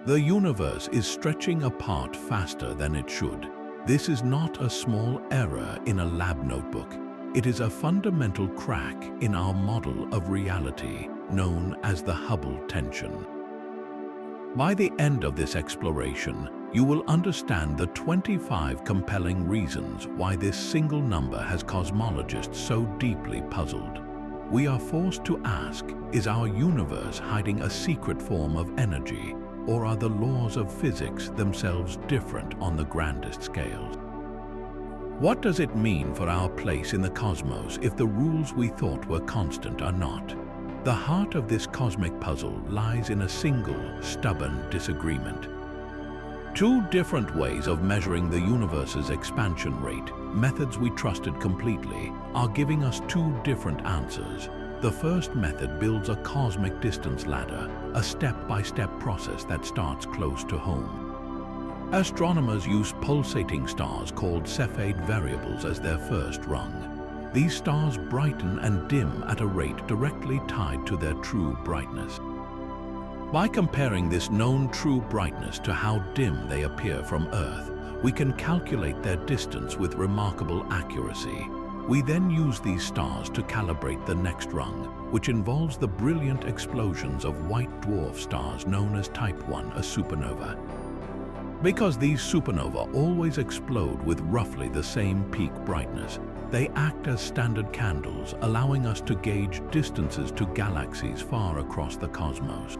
The universe is stretching apart faster than it should. This is not a small error in a lab notebook. It is a fundamental crack in our model of reality, known as the Hubble tension. By the end of this exploration, you will understand the 25 compelling reasons why this single number has cosmologists so deeply puzzled. We are forced to ask, is our universe hiding a secret form of energy, or are the laws of physics themselves different on the grandest scales? What does it mean for our place in the cosmos if the rules we thought were constant are not? The heart of this cosmic puzzle lies in a single, stubborn disagreement. Two different ways of measuring the universe's expansion rate, methods we trusted completely, are giving us two different answers. The first method builds a cosmic distance ladder, a step-by-step process that starts close to home. Astronomers use pulsating stars called Cepheid variables as their first rung. These stars brighten and dim at a rate directly tied to their true brightness. By comparing this known true brightness to how dim they appear from Earth, we can calculate their distance with remarkable accuracy. We then use these stars to calibrate the next rung, which involves the brilliant explosions of white dwarf stars known as Type 1, a supernova. Because these supernovae always explode with roughly the same peak brightness, they act as standard candles, allowing us to gauge distances to galaxies far across the cosmos.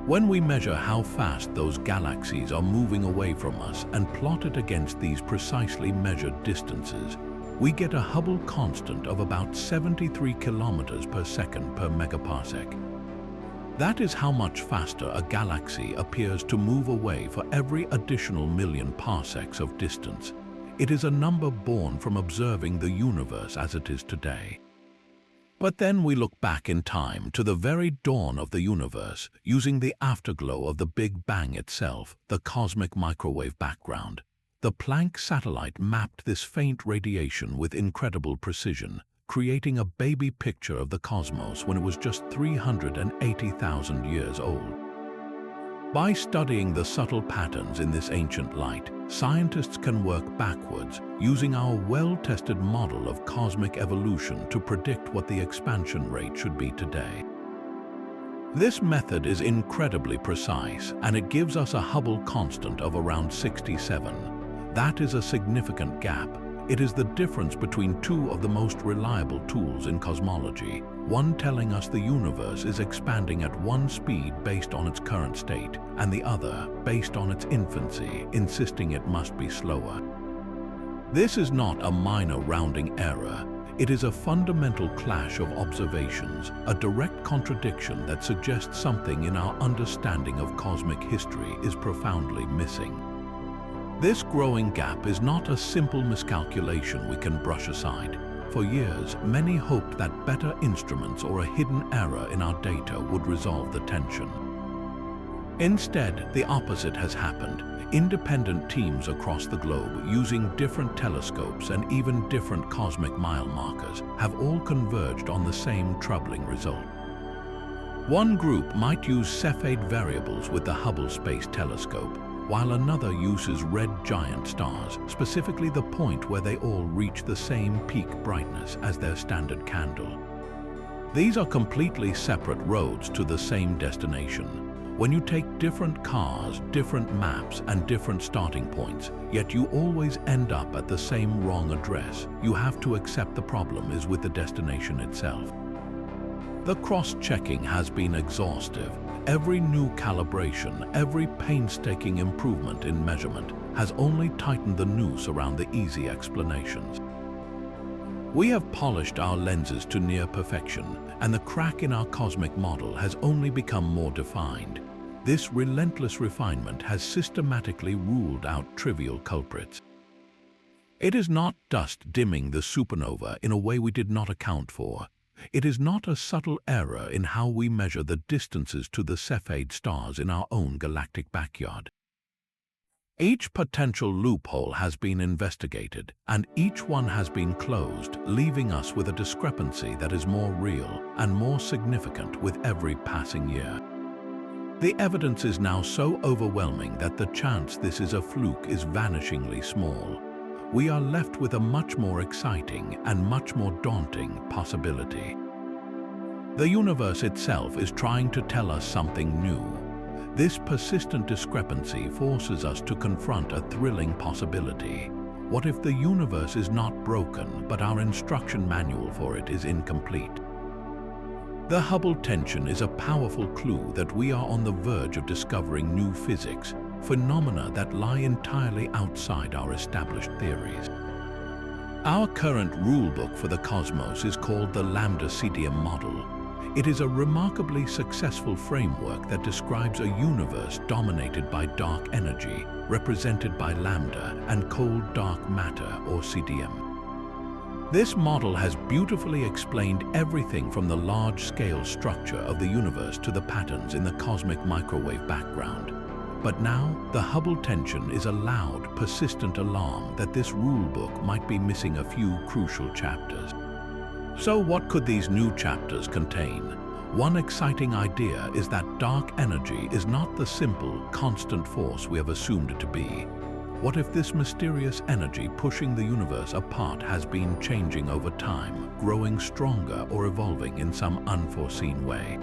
When we measure how fast those galaxies are moving away from us and plot it against these precisely measured distances, we get a Hubble constant of about 73 kilometers per second per megaparsec. That is how much faster a galaxy appears to move away for every additional million parsecs of distance. It is a number born from observing the universe as it is today. But then we look back in time to the very dawn of the universe, using the afterglow of the Big Bang itself, the cosmic microwave background. The Planck satellite mapped this faint radiation with incredible precision, creating a baby picture of the cosmos when it was just 380,000 years old. By studying the subtle patterns in this ancient light, scientists can work backwards, using our well-tested model of cosmic evolution to predict what the expansion rate should be today. This method is incredibly precise, and it gives us a Hubble constant of around 67. That is a significant gap. It is the difference between two of the most reliable tools in cosmology, one telling us the universe is expanding at one speed based on its current state, and the other based on its infancy, insisting it must be slower. This is not a minor rounding error. It is a fundamental clash of observations, a direct contradiction that suggests something in our understanding of cosmic history is profoundly missing. This growing gap is not a simple miscalculation we can brush aside. For years, many hoped that better instruments or a hidden error in our data would resolve the tension. Instead, the opposite has happened. Independent teams across the globe, using different telescopes and even different cosmic mile markers, have all converged on the same troubling result. One group might use Cepheid variables with the Hubble Space Telescope, while another uses red giant stars, specifically the point where they all reach the same peak brightness as their standard candle. These are completely separate roads to the same destination. When you take different cars, different maps, and different starting points, yet you always end up at the same wrong address, you have to accept the problem is with the destination itself. The cross-checking has been exhaustive. Every new calibration, every painstaking improvement in measurement has only tightened the noose around the easy explanations. We have polished our lenses to near perfection, and the crack in our cosmic model has only become more defined. This relentless refinement has systematically ruled out trivial culprits. It is not dust dimming the supernova in a way we did not account for. It is not a subtle error in how we measure the distances to the Cepheid stars in our own galactic backyard. Each potential loophole has been investigated, and each one has been closed, leaving us with a discrepancy that is more real and more significant with every passing year. The evidence is now so overwhelming that the chance this is a fluke is vanishingly small. We are left with a much more exciting and much more daunting possibility. The universe itself is trying to tell us something new. This persistent discrepancy forces us to confront a thrilling possibility. What if the universe is not broken, but our instruction manual for it is incomplete? The Hubble tension is a powerful clue that we are on the verge of discovering new physics, phenomena that lie entirely outside our established theories. Our current rulebook for the cosmos is called the Lambda-CDM model. It is a remarkably successful framework that describes a universe dominated by dark energy, represented by lambda, and cold dark matter, or CDM. This model has beautifully explained everything from the large-scale structure of the universe to the patterns in the cosmic microwave background. But now, the Hubble tension is a loud, persistent alarm that this rulebook might be missing a few crucial chapters. So what could these new chapters contain? One exciting idea is that dark energy is not the simple, constant force we have assumed it to be. What if this mysterious energy pushing the universe apart has been changing over time, growing stronger or evolving in some unforeseen way?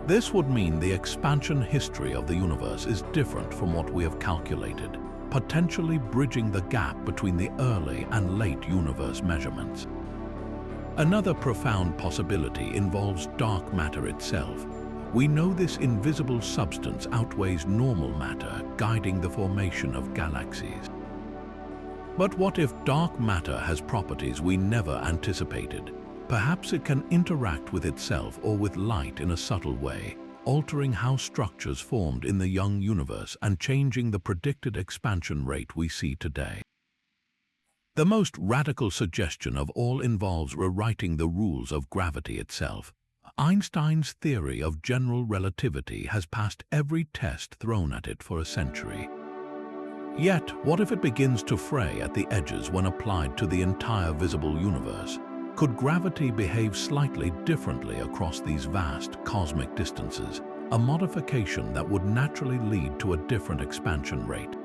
This would mean the expansion history of the universe is different from what we have calculated, potentially bridging the gap between the early and late universe measurements. Another profound possibility involves dark matter itself. We know this invisible substance outweighs normal matter, guiding the formation of galaxies. But what if dark matter has properties we never anticipated? Perhaps it can interact with itself or with light in a subtle way, altering how structures formed in the young universe and changing the predicted expansion rate we see today. The most radical suggestion of all involves rewriting the rules of gravity itself. Einstein's theory of general relativity has passed every test thrown at it for a century. Yet, what if it begins to fray at the edges when applied to the entire visible universe? Could gravity behave slightly differently across these vast cosmic distances, a modification that would naturally lead to a different expansion rate?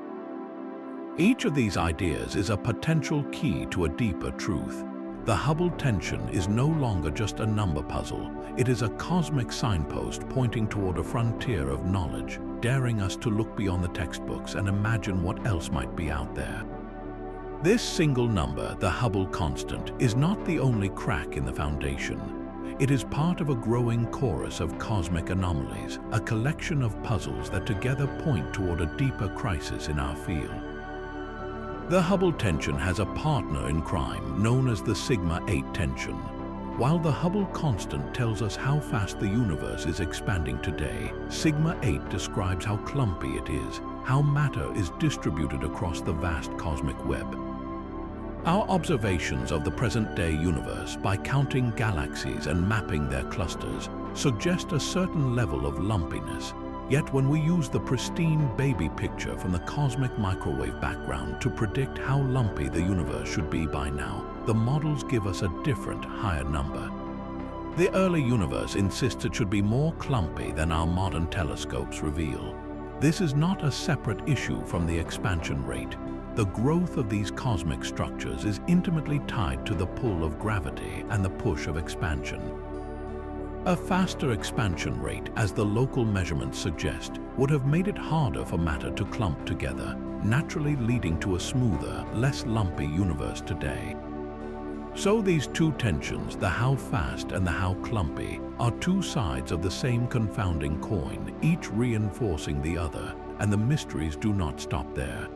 Each of these ideas is a potential key to a deeper truth. The Hubble tension is no longer just a number puzzle. It is a cosmic signpost pointing toward a frontier of knowledge, daring us to look beyond the textbooks and imagine what else might be out there. This single number, the Hubble constant, is not the only crack in the foundation. It is part of a growing chorus of cosmic anomalies, a collection of puzzles that together point toward a deeper crisis in our field. The Hubble tension has a partner in crime known as the sigma-8 tension. While the Hubble constant tells us how fast the universe is expanding today, sigma-8 describes how clumpy it is, how matter is distributed across the vast cosmic web. Our observations of the present-day universe, by counting galaxies and mapping their clusters, suggest a certain level of lumpiness. Yet when we use the pristine baby picture from the cosmic microwave background to predict how lumpy the universe should be by now, the models give us a different, higher number. The early universe insists it should be more clumpy than our modern telescopes reveal. This is not a separate issue from the expansion rate. The growth of these cosmic structures is intimately tied to the pull of gravity and the push of expansion. A faster expansion rate, as the local measurements suggest, would have made it harder for matter to clump together, naturally leading to a smoother, less lumpy universe today. So these two tensions, the how fast and the how clumpy, are two sides of the same confounding coin, each reinforcing the other, and the mysteries do not stop there.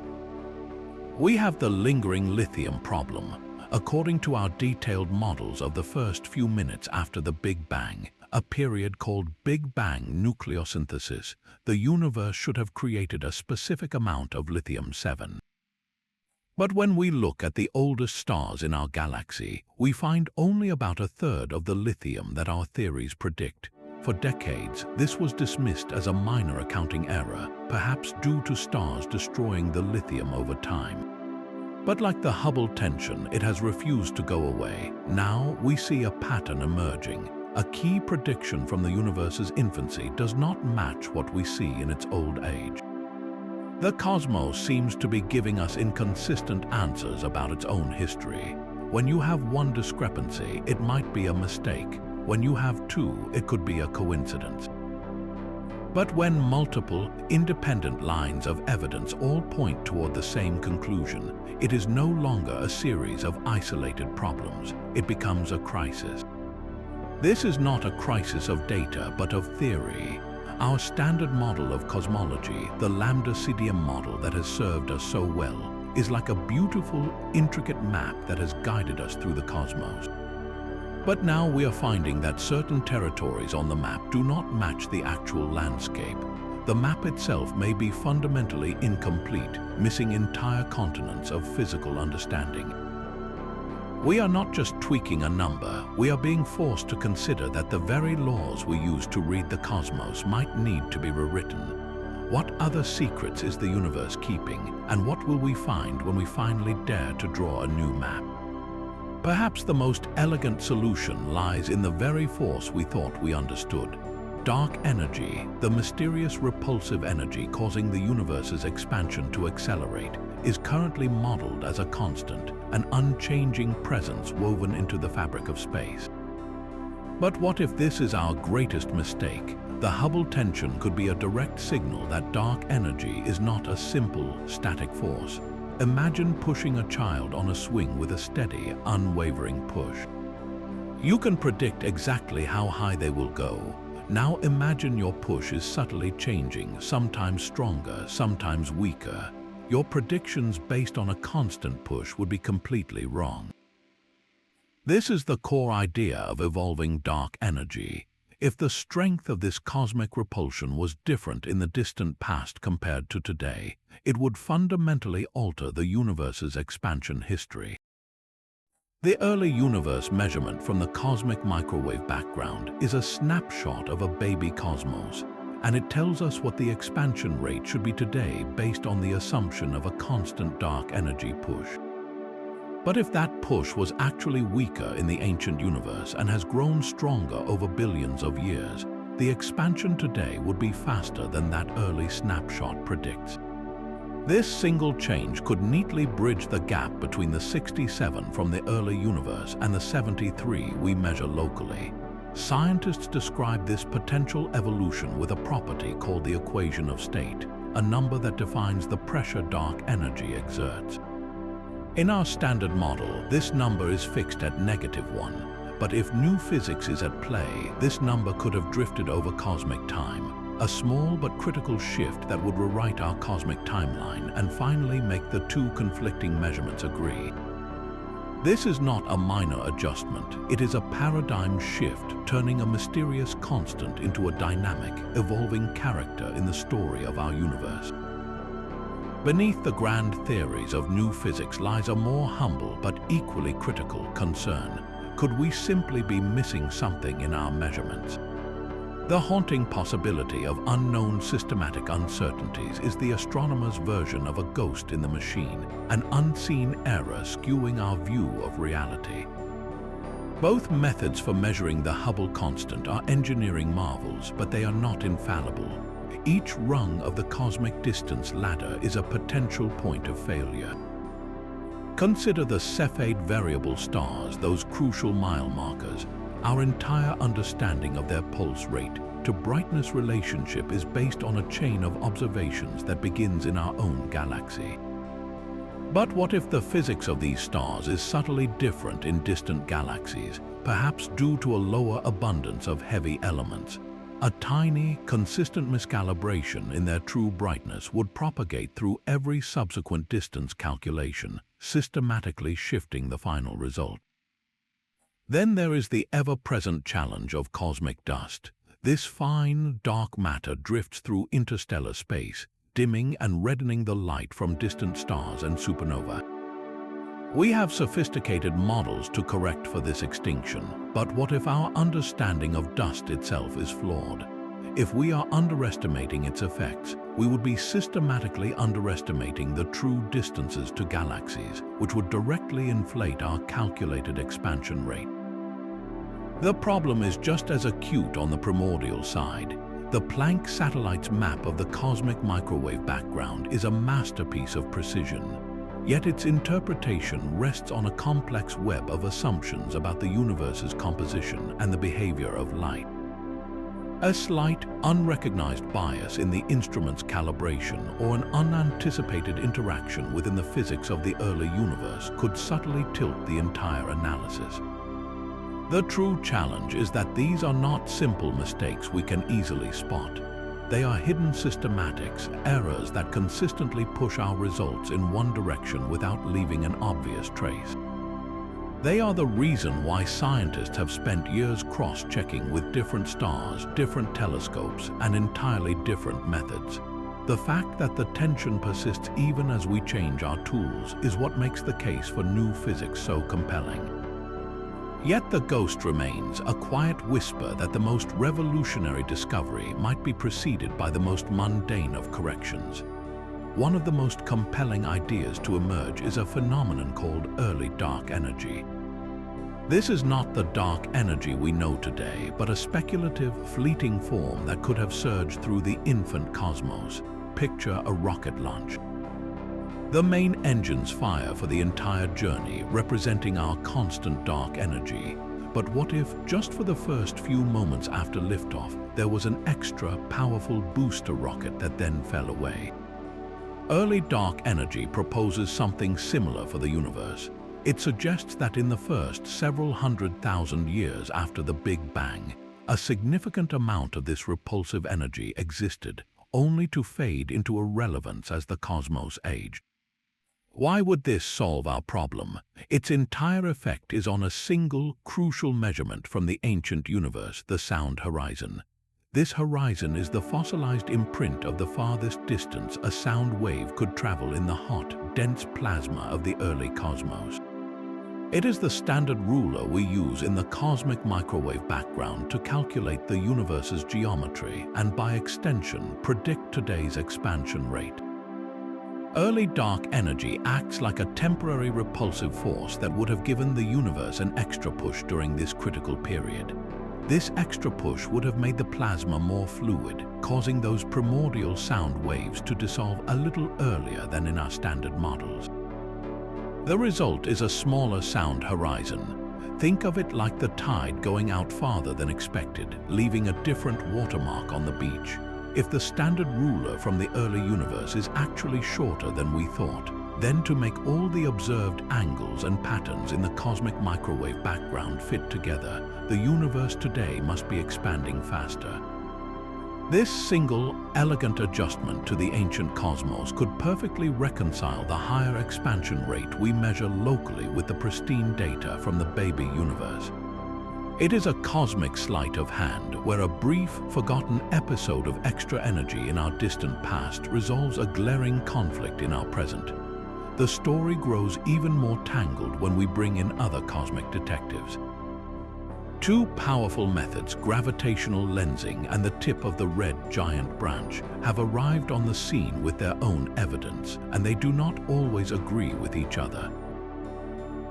We have the lingering lithium problem. According to our detailed models of the first few minutes after the Big Bang, a period called Big Bang nucleosynthesis, the universe should have created a specific amount of lithium-7. But when we look at the oldest stars in our galaxy, we find only about a third of the lithium that our theories predict. For decades, this was dismissed as a minor accounting error, perhaps due to stars destroying the lithium over time. But like the Hubble tension, it has refused to go away. Now we see a pattern emerging, a key prediction from the universe's infancy, does not match what we see in its old age. The cosmos seems to be giving us inconsistent answers about its own history. When you have one discrepancy, it might be a mistake. When you have two, it could be a coincidence. But when multiple, independent lines of evidence all point toward the same conclusion, it is no longer a series of isolated problems. It becomes a crisis. This is not a crisis of data, but of theory. Our standard model of cosmology, the lambda-CDM model that has served us so well, is like a beautiful, intricate map that has guided us through the cosmos. But now we are finding that certain territories on the map do not match the actual landscape. The map itself may be fundamentally incomplete, missing entire continents of physical understanding. We are not just tweaking a number, we are being forced to consider that the very laws we use to read the cosmos might need to be rewritten. What other secrets is the universe keeping, and what will we find when we finally dare to draw a new map? Perhaps the most elegant solution lies in the very force we thought we understood. Dark energy, the mysterious repulsive energy causing the universe's expansion to accelerate, is currently modeled as a constant, an unchanging presence woven into the fabric of space. But what if this is our greatest mistake? The Hubble tension could be a direct signal that dark energy is not a simple, static force. Imagine pushing a child on a swing with a steady, unwavering push. You can predict exactly how high they will go. Now imagine your push is subtly changing, sometimes stronger, sometimes weaker. Your predictions based on a constant push would be completely wrong. This is the core idea of evolving dark energy. If the strength of this cosmic repulsion was different in the distant past compared to today, it would fundamentally alter the universe's expansion history. The early universe measurement from the cosmic microwave background is a snapshot of a baby cosmos, and it tells us what the expansion rate should be today based on the assumption of a constant dark energy push. But if that push was actually weaker in the ancient universe and has grown stronger over billions of years, the expansion today would be faster than that early snapshot predicts. This single change could neatly bridge the gap between the 67 from the early universe and the 73 we measure locally. Scientists describe this potential evolution with a property called the equation of state, a number that defines the pressure dark energy exerts. In our standard model, this number is fixed at -1, but if new physics is at play, this number could have drifted over cosmic time, a small but critical shift that would rewrite our cosmic timeline and finally make the two conflicting measurements agree. This is not a minor adjustment, it is a paradigm shift, turning a mysterious constant into a dynamic, evolving character in the story of our universe. Beneath the grand theories of new physics lies a more humble but equally critical concern. Could we simply be missing something in our measurements? The haunting possibility of unknown systematic uncertainties is the astronomer's version of a ghost in the machine, an unseen error skewing our view of reality. Both methods for measuring the Hubble constant are engineering marvels, but they are not infallible. Each rung of the cosmic distance ladder is a potential point of failure. Consider the Cepheid variable stars, those crucial mile markers. Our entire understanding of their pulse rate to brightness relationship is based on a chain of observations that begins in our own galaxy. But what if the physics of these stars is subtly different in distant galaxies, perhaps due to a lower abundance of heavy elements? A tiny, consistent miscalibration in their true brightness would propagate through every subsequent distance calculation, systematically shifting the final result. Then there is the ever-present challenge of cosmic dust. This fine, dark matter drifts through interstellar space, dimming and reddening the light from distant stars and supernova. We have sophisticated models to correct for this extinction, but what if our understanding of dust itself is flawed? If we are underestimating its effects, we would be systematically underestimating the true distances to galaxies, which would directly inflate our calculated expansion rate. The problem is just as acute on the primordial side. The Planck satellite's map of the cosmic microwave background is a masterpiece of precision. Yet its interpretation rests on a complex web of assumptions about the universe's composition and the behavior of light. A slight, unrecognized bias in the instrument's calibration or an unanticipated interaction within the physics of the early universe could subtly tilt the entire analysis. The true challenge is that these are not simple mistakes we can easily spot. They are hidden systematics, errors that consistently push our results in one direction without leaving an obvious trace. They are the reason why scientists have spent years cross-checking with different stars, different telescopes, and entirely different methods. The fact that the tension persists even as we change our tools is what makes the case for new physics so compelling. Yet the ghost remains, a quiet whisper that the most revolutionary discovery might be preceded by the most mundane of corrections. One of the most compelling ideas to emerge is a phenomenon called early dark energy. This is not the dark energy we know today, but a speculative, fleeting form that could have surged through the infant cosmos. Picture a rocket launch. The main engines fire for the entire journey, representing our constant dark energy. But what if, just for the first few moments after liftoff, there was an extra, powerful booster rocket that then fell away? Early dark energy proposes something similar for the universe. It suggests that in the first several 100,000 years after the Big Bang, a significant amount of this repulsive energy existed, only to fade into irrelevance as the cosmos aged. Why would this solve our problem? Its entire effect is on a single, crucial measurement from the ancient universe, the sound horizon. This horizon is the fossilized imprint of the farthest distance a sound wave could travel in the hot, dense plasma of the early cosmos. It is the standard ruler we use in the cosmic microwave background to calculate the universe's geometry and, by extension, predict today's expansion rate. Early dark energy acts like a temporary repulsive force that would have given the universe an extra push during this critical period. This extra push would have made the plasma more fluid, causing those primordial sound waves to dissolve a little earlier than in our standard models. The result is a smaller sound horizon. Think of it like the tide going out farther than expected, leaving a different watermark on the beach. If the standard ruler from the early universe is actually shorter than we thought, then to make all the observed angles and patterns in the cosmic microwave background fit together, the universe today must be expanding faster. This single, elegant adjustment to the ancient cosmos could perfectly reconcile the higher expansion rate we measure locally with the pristine data from the baby universe. It is a cosmic sleight of hand where a brief, forgotten episode of extra energy in our distant past resolves a glaring conflict in our present. The story grows even more tangled when we bring in other cosmic detectives. Two powerful methods, gravitational lensing and the tip of the red giant branch, have arrived on the scene with their own evidence, and they do not always agree with each other.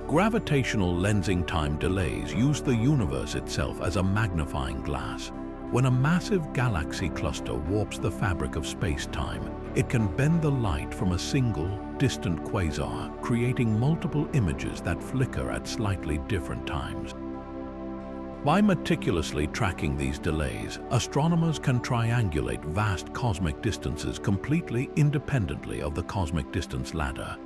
Gravitational lensing time delays use the universe itself as a magnifying glass. When a massive galaxy cluster warps the fabric of space-time, it can bend the light from a single, distant quasar, creating multiple images that flicker at slightly different times. By meticulously tracking these delays, astronomers can triangulate vast cosmic distances completely independently of the cosmic distance ladder.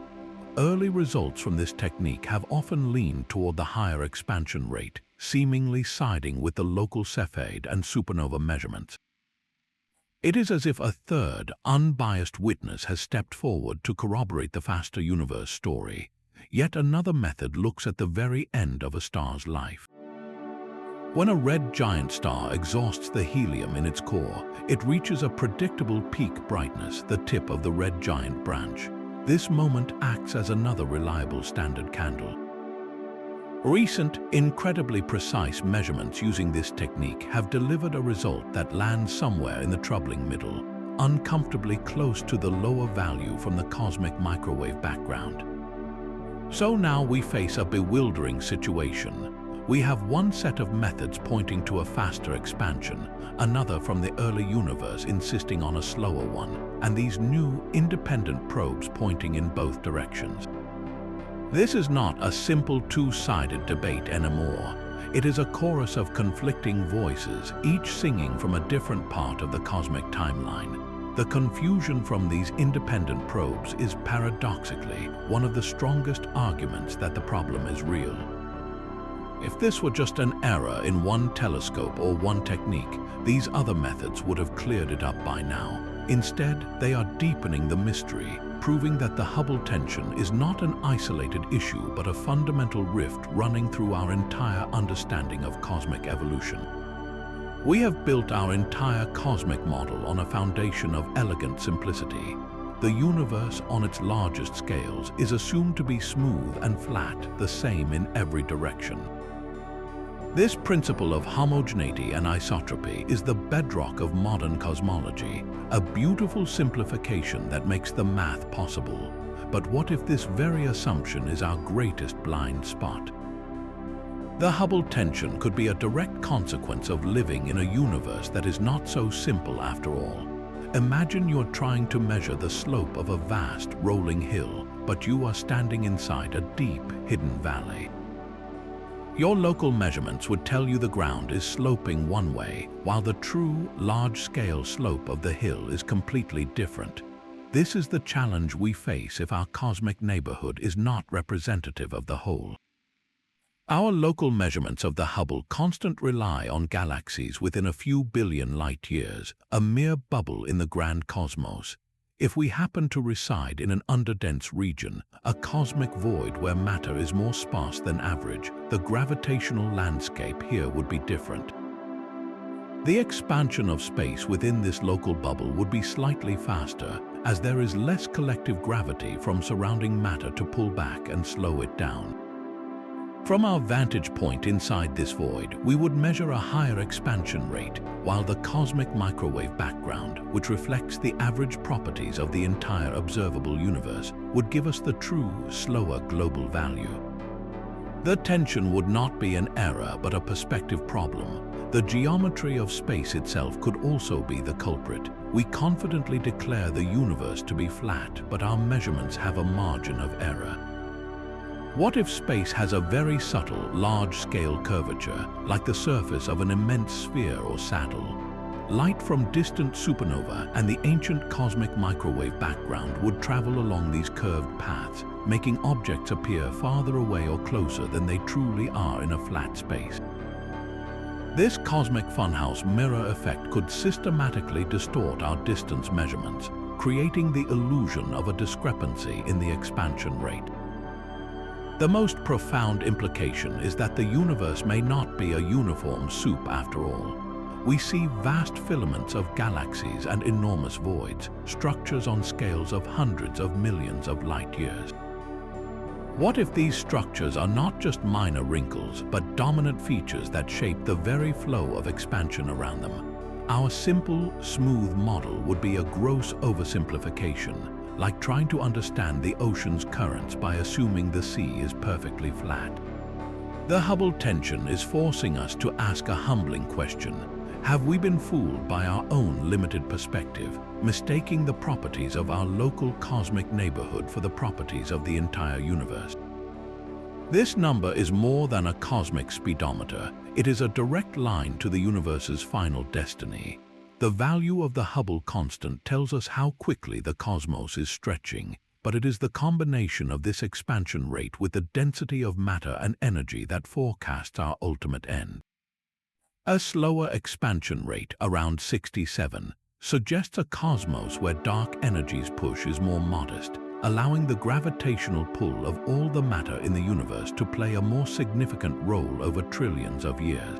Early results from this technique have often leaned toward the higher expansion rate, seemingly siding with the local Cepheid and supernova measurements. It is as if a third, unbiased witness has stepped forward to corroborate the faster universe story. Yet another method looks at the very end of a star's life. When a red giant star exhausts the helium in its core, it reaches a predictable peak brightness, the tip of the red giant branch. This moment acts as another reliable standard candle. Recent, incredibly precise measurements using this technique have delivered a result that lands somewhere in the troubling middle, uncomfortably close to the lower value from the cosmic microwave background. So now we face a bewildering situation. We have one set of methods pointing to a faster expansion, another from the early universe insisting on a slower one, and these new, independent probes pointing in both directions. This is not a simple two-sided debate anymore. It is a chorus of conflicting voices, each singing from a different part of the cosmic timeline. The confusion from these independent probes is paradoxically one of the strongest arguments that the problem is real. If this were just an error in one telescope or one technique, these other methods would have cleared it up by now. Instead, they are deepening the mystery, proving that the Hubble tension is not an isolated issue but a fundamental rift running through our entire understanding of cosmic evolution. We have built our entire cosmic model on a foundation of elegant simplicity. The universe on its largest scales is assumed to be smooth and flat, the same in every direction. This principle of homogeneity and isotropy is the bedrock of modern cosmology, a beautiful simplification that makes the math possible. But what if this very assumption is our greatest blind spot? The Hubble tension could be a direct consequence of living in a universe that is not so simple after all. Imagine you're trying to measure the slope of a vast, rolling hill, but you are standing inside a deep, hidden valley. Your local measurements would tell you the ground is sloping one way, while the true, large-scale slope of the hill is completely different. This is the challenge we face if our cosmic neighborhood is not representative of the whole. Our local measurements of the Hubble constant rely on galaxies within a few billion light-years, a mere bubble in the grand cosmos. If we happen to reside in an underdense region, a cosmic void where matter is more sparse than average, the gravitational landscape here would be different. The expansion of space within this local bubble would be slightly faster, as there is less collective gravity from surrounding matter to pull back and slow it down. From our vantage point inside this void, we would measure a higher expansion rate, while the cosmic microwave background, which reflects the average properties of the entire observable universe, would give us the true, slower global value. The tension would not be an error but a perspective problem. The geometry of space itself could also be the culprit. We confidently declare the universe to be flat, but our measurements have a margin of error. What if space has a very subtle, large-scale curvature, like the surface of an immense sphere or saddle? Light from distant supernova and the ancient cosmic microwave background would travel along these curved paths, making objects appear farther away or closer than they truly are in a flat space. This cosmic funhouse mirror effect could systematically distort our distance measurements, creating the illusion of a discrepancy in the expansion rate. The most profound implication is that the universe may not be a uniform soup after all. We see vast filaments of galaxies and enormous voids, structures on scales of hundreds of millions of light-years. What if these structures are not just minor wrinkles, but dominant features that shape the very flow of expansion around them? Our simple, smooth model would be a gross oversimplification, like trying to understand the ocean's currents by assuming the sea is perfectly flat. The Hubble tension is forcing us to ask a humbling question. Have we been fooled by our own limited perspective, mistaking the properties of our local cosmic neighborhood for the properties of the entire universe? This number is more than a cosmic speedometer. It is a direct line to the universe's final destiny. The value of the Hubble constant tells us how quickly the cosmos is stretching, but it is the combination of this expansion rate with the density of matter and energy that forecasts our ultimate end. A slower expansion rate, around 67, suggests a cosmos where dark energy's push is more modest, allowing the gravitational pull of all the matter in the universe to play a more significant role over trillions of years.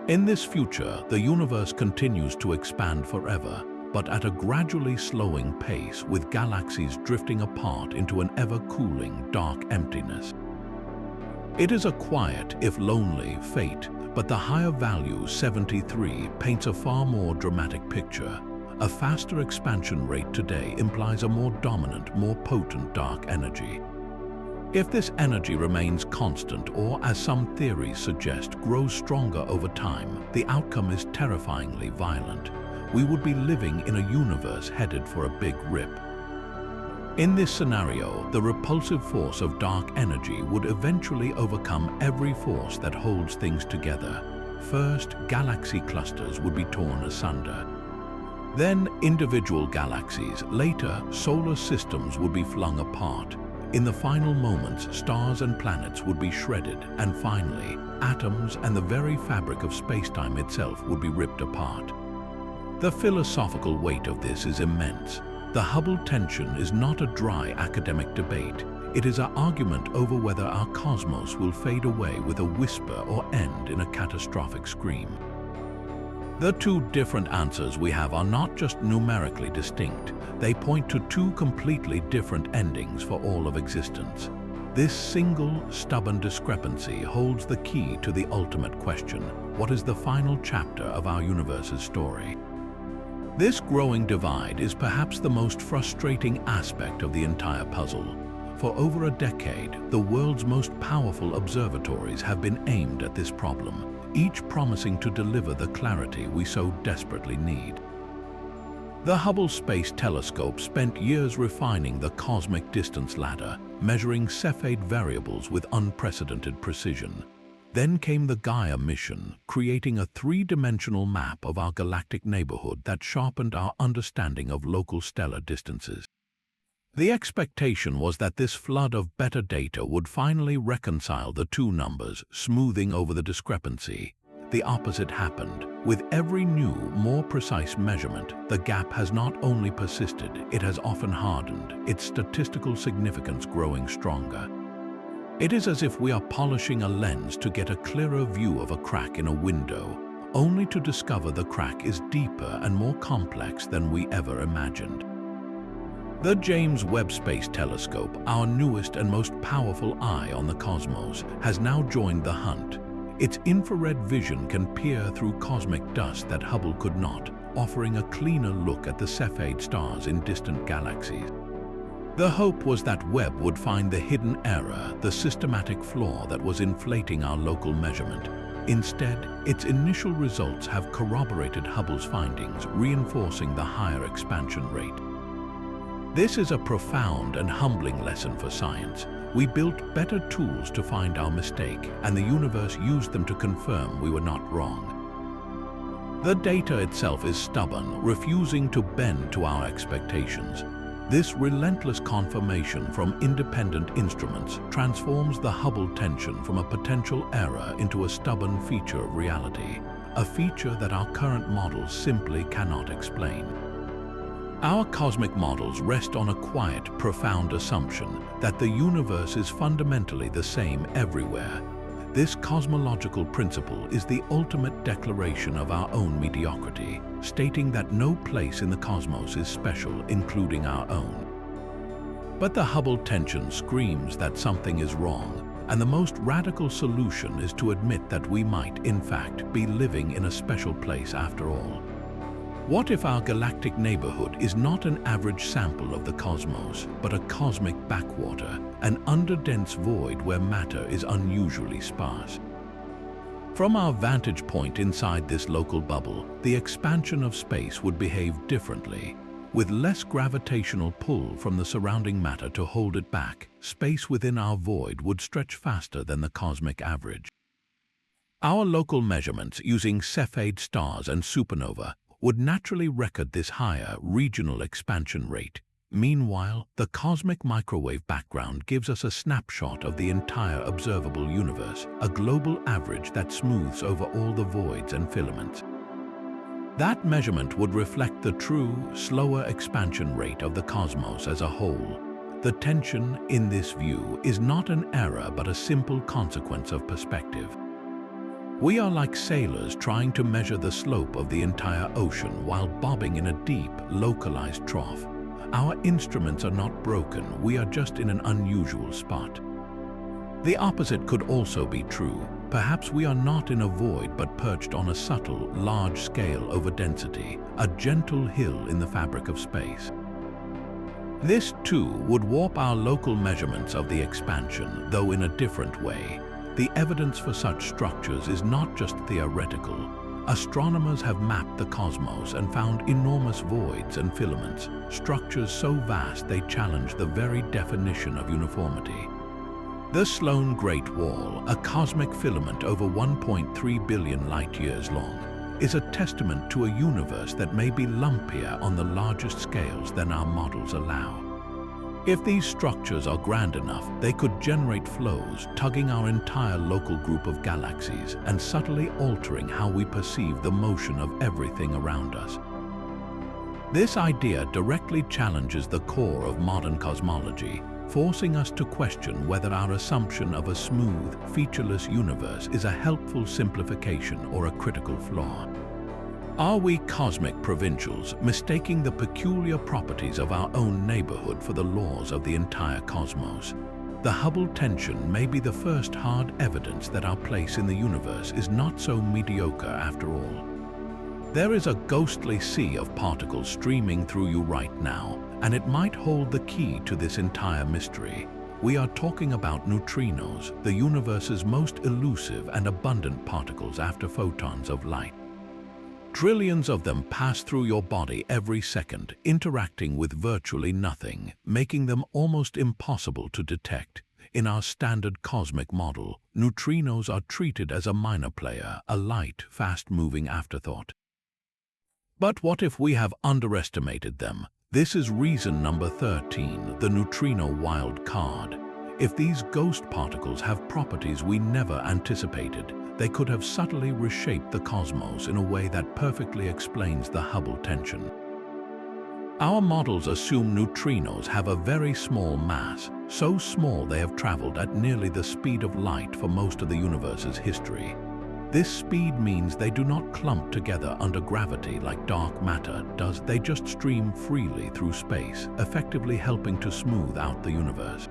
In this future, the universe continues to expand forever, but at a gradually slowing pace, with galaxies drifting apart into an ever-cooling, dark emptiness. It is a quiet, if lonely, fate, but the higher value, 73, paints a far more dramatic picture. A faster expansion rate today implies a more dominant, more potent dark energy. If this energy remains constant or, as some theories suggest, grows stronger over time, the outcome is terrifyingly violent. We would be living in a universe headed for a big rip. In this scenario, the repulsive force of dark energy would eventually overcome every force that holds things together. First, galaxy clusters would be torn asunder. Then, individual galaxies, later, solar systems would be flung apart. In the final moments, stars and planets would be shredded, and finally, atoms and the very fabric of space-time itself would be ripped apart. The philosophical weight of this is immense. The Hubble tension is not a dry academic debate. It is an argument over whether our cosmos will fade away with a whisper or end in a catastrophic scream. The two different answers we have are not just numerically distinct. They point to two completely different endings for all of existence. This single, stubborn discrepancy holds the key to the ultimate question: what is the final chapter of our universe's story? This growing divide is perhaps the most frustrating aspect of the entire puzzle. For over a decade, the world's most powerful observatories have been aimed at this problem, each promising to deliver the clarity we so desperately need. The Hubble Space Telescope spent years refining the cosmic distance ladder, measuring Cepheid variables with unprecedented precision. Then came the Gaia mission, creating a three-dimensional map of our galactic neighborhood that sharpened our understanding of local stellar distances. The expectation was that this flood of better data would finally reconcile the two numbers, smoothing over the discrepancy. The opposite happened. With every new, more precise measurement, the gap has not only persisted, it has often hardened, its statistical significance growing stronger. It is as if we are polishing a lens to get a clearer view of a crack in a window, only to discover the crack is deeper and more complex than we ever imagined. The James Webb Space Telescope, our newest and most powerful eye on the cosmos, has now joined the hunt. Its infrared vision can peer through cosmic dust that Hubble could not, offering a cleaner look at the Cepheid stars in distant galaxies. The hope was that Webb would find the hidden error, the systematic flaw that was inflating our local measurement. Instead, its initial results have corroborated Hubble's findings, reinforcing the higher expansion rate. This is a profound and humbling lesson for science. We built better tools to find our mistake, and the universe used them to confirm we were not wrong. The data itself is stubborn, refusing to bend to our expectations. This relentless confirmation from independent instruments transforms the Hubble tension from a potential error into a stubborn feature of reality, a feature that our current models simply cannot explain. Our cosmic models rest on a quiet, profound assumption that the universe is fundamentally the same everywhere. This cosmological principle is the ultimate declaration of our own mediocrity, stating that no place in the cosmos is special, including our own. But the Hubble tension screams that something is wrong, and the most radical solution is to admit that we might, in fact, be living in a special place after all. What if our galactic neighborhood is not an average sample of the cosmos, but a cosmic backwater, an underdense void where matter is unusually sparse? From our vantage point inside this local bubble, the expansion of space would behave differently. With less gravitational pull from the surrounding matter to hold it back, space within our void would stretch faster than the cosmic average. Our local measurements using Cepheid stars and supernova would naturally record this higher regional expansion rate. Meanwhile, the cosmic microwave background gives us a snapshot of the entire observable universe, a global average that smooths over all the voids and filaments. That measurement would reflect the true, slower expansion rate of the cosmos as a whole. The tension in this view is not an error but a simple consequence of perspective. We are like sailors trying to measure the slope of the entire ocean while bobbing in a deep, localized trough. Our instruments are not broken, we are just in an unusual spot. The opposite could also be true. Perhaps we are not in a void but perched on a subtle, large-scale overdensity, a gentle hill in the fabric of space. This, too, would warp our local measurements of the expansion, though in a different way. The evidence for such structures is not just theoretical. Astronomers have mapped the cosmos and found enormous voids and filaments, structures so vast they challenge the very definition of uniformity. The Sloan Great Wall, a cosmic filament over 1.3 billion light-years long, is a testament to a universe that may be lumpier on the largest scales than our models allow. If these structures are grand enough, they could generate flows, tugging our entire local group of galaxies and subtly altering how we perceive the motion of everything around us. This idea directly challenges the core of modern cosmology, forcing us to question whether our assumption of a smooth, featureless universe is a helpful simplification or a critical flaw. Are we cosmic provincials, mistaking the peculiar properties of our own neighborhood for the laws of the entire cosmos? The Hubble tension may be the first hard evidence that our place in the universe is not so mediocre after all. There is a ghostly sea of particles streaming through you right now, and it might hold the key to this entire mystery. We are talking about neutrinos, the universe's most elusive and abundant particles after photons of light. Trillions of them pass through your body every second, interacting with virtually nothing, making them almost impossible to detect. In our standard cosmic model, neutrinos are treated as a minor player, a light, fast-moving afterthought. But what if we have underestimated them? This is reason number 13, the neutrino wild card. If these ghost particles have properties we never anticipated, they could have subtly reshaped the cosmos in a way that perfectly explains the Hubble tension. Our models assume neutrinos have a very small mass, so small they have traveled at nearly the speed of light for most of the universe's history. This speed means they do not clump together under gravity like dark matter does. They just stream freely through space, effectively helping to smooth out the universe.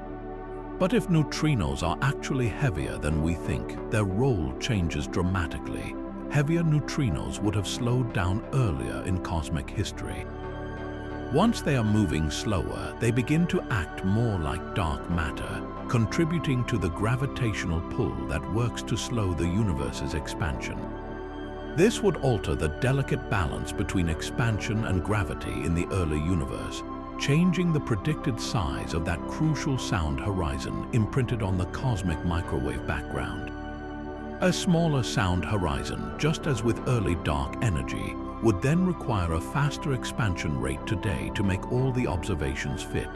But if neutrinos are actually heavier than we think, their role changes dramatically. Heavier neutrinos would have slowed down earlier in cosmic history. Once they are moving slower, they begin to act more like dark matter, contributing to the gravitational pull that works to slow the universe's expansion. This would alter the delicate balance between expansion and gravity in the early universe, changing the predicted size of that crucial sound horizon imprinted on the cosmic microwave background. A smaller sound horizon, just as with early dark energy, would then require a faster expansion rate today to make all the observations fit.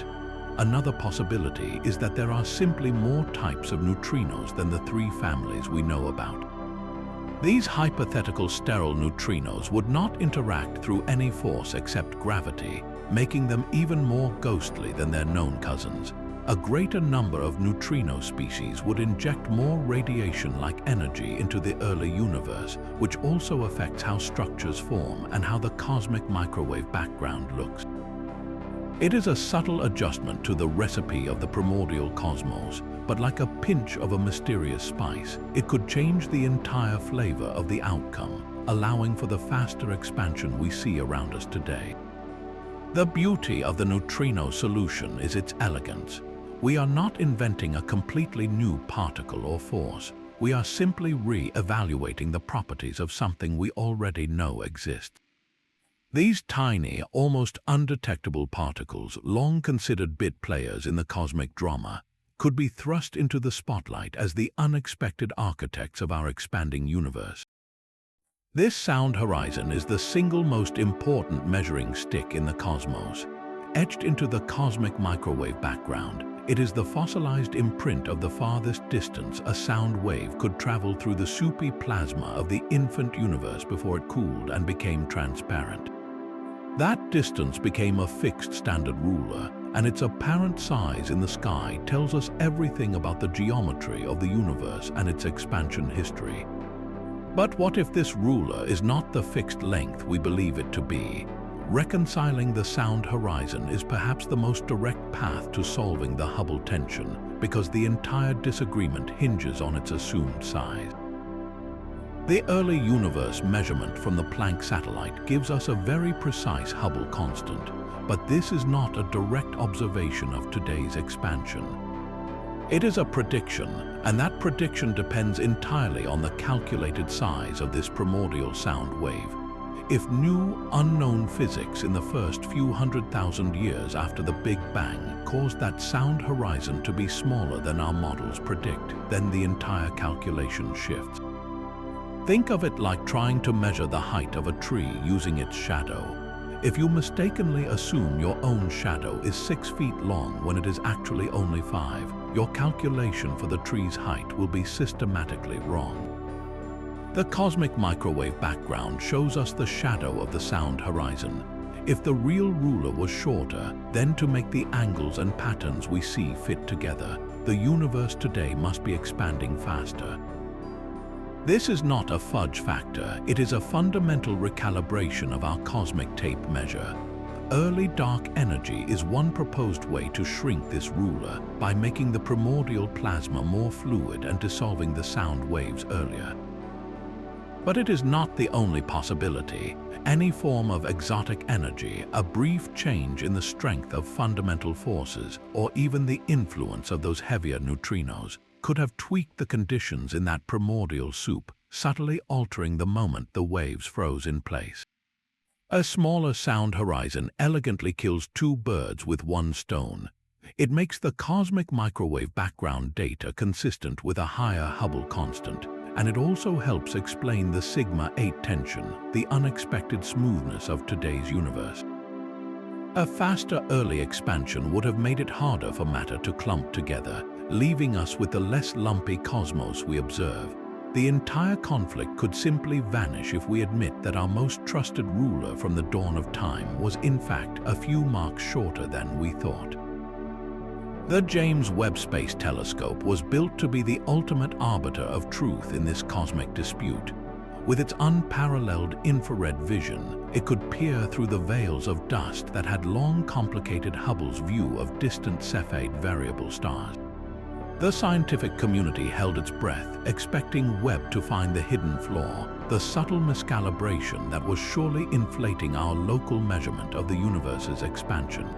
Another possibility is that there are simply more types of neutrinos than the three families we know about. These hypothetical sterile neutrinos would not interact through any force except gravity, making them even more ghostly than their known cousins. A greater number of neutrino species would inject more radiation-like energy into the early universe, which also affects how structures form and how the cosmic microwave background looks. It is a subtle adjustment to the recipe of the primordial cosmos, but like a pinch of a mysterious spice, it could change the entire flavor of the outcome, allowing for the faster expansion we see around us today. The beauty of the neutrino solution is its elegance. We are not inventing a completely new particle or force. We are simply re-evaluating the properties of something we already know exists. These tiny, almost undetectable particles, long considered bit players in the cosmic drama, could be thrust into the spotlight as the unexpected architects of our expanding universe. This sound horizon is the single most important measuring stick in the cosmos. Etched into the cosmic microwave background, it is the fossilized imprint of the farthest distance a sound wave could travel through the soupy plasma of the infant universe before it cooled and became transparent. That distance became a fixed standard ruler, and its apparent size in the sky tells us everything about the geometry of the universe and its expansion history. But what if this ruler is not the fixed length we believe it to be? Reconciling the sound horizon is perhaps the most direct path to solving the Hubble tension, because the entire disagreement hinges on its assumed size. The early universe measurement from the Planck satellite gives us a very precise Hubble constant, but this is not a direct observation of today's expansion. It is a prediction, and that prediction depends entirely on the calculated size of this primordial sound wave. If new, unknown physics in the first few 100,000 years after the Big Bang caused that sound horizon to be smaller than our models predict, then the entire calculation shifts. Think of it like trying to measure the height of a tree using its shadow. If you mistakenly assume your own shadow is 6 feet long when it is actually only 5, your calculation for the tree's height will be systematically wrong. The cosmic microwave background shows us the shadow of the sound horizon. If the real ruler was shorter, then to make the angles and patterns we see fit together, the universe today must be expanding faster. This is not a fudge factor, it is a fundamental recalibration of our cosmic tape measure. Early dark energy is one proposed way to shrink this ruler by making the primordial plasma more fluid and dissolving the sound waves earlier. But it is not the only possibility. Any form of exotic energy, a brief change in the strength of fundamental forces, or even the influence of those heavier neutrinos, could have tweaked the conditions in that primordial soup, subtly altering the moment the waves froze in place. A smaller sound horizon elegantly kills two birds with one stone. It makes the cosmic microwave background data consistent with a higher Hubble constant, and it also helps explain the sigma-8 tension, the unexpected smoothness of today's universe. A faster early expansion would have made it harder for matter to clump together, leaving us with the less lumpy cosmos we observe. The entire conflict could simply vanish if we admit that our most trusted ruler from the dawn of time was in fact a few marks shorter than we thought. The James Webb Space Telescope was built to be the ultimate arbiter of truth in this cosmic dispute. With its unparalleled infrared vision, it could peer through the veils of dust that had long complicated Hubble's view of distant Cepheid variable stars. The scientific community held its breath, expecting Webb to find the hidden flaw, the subtle miscalibration that was surely inflating our local measurement of the universe's expansion.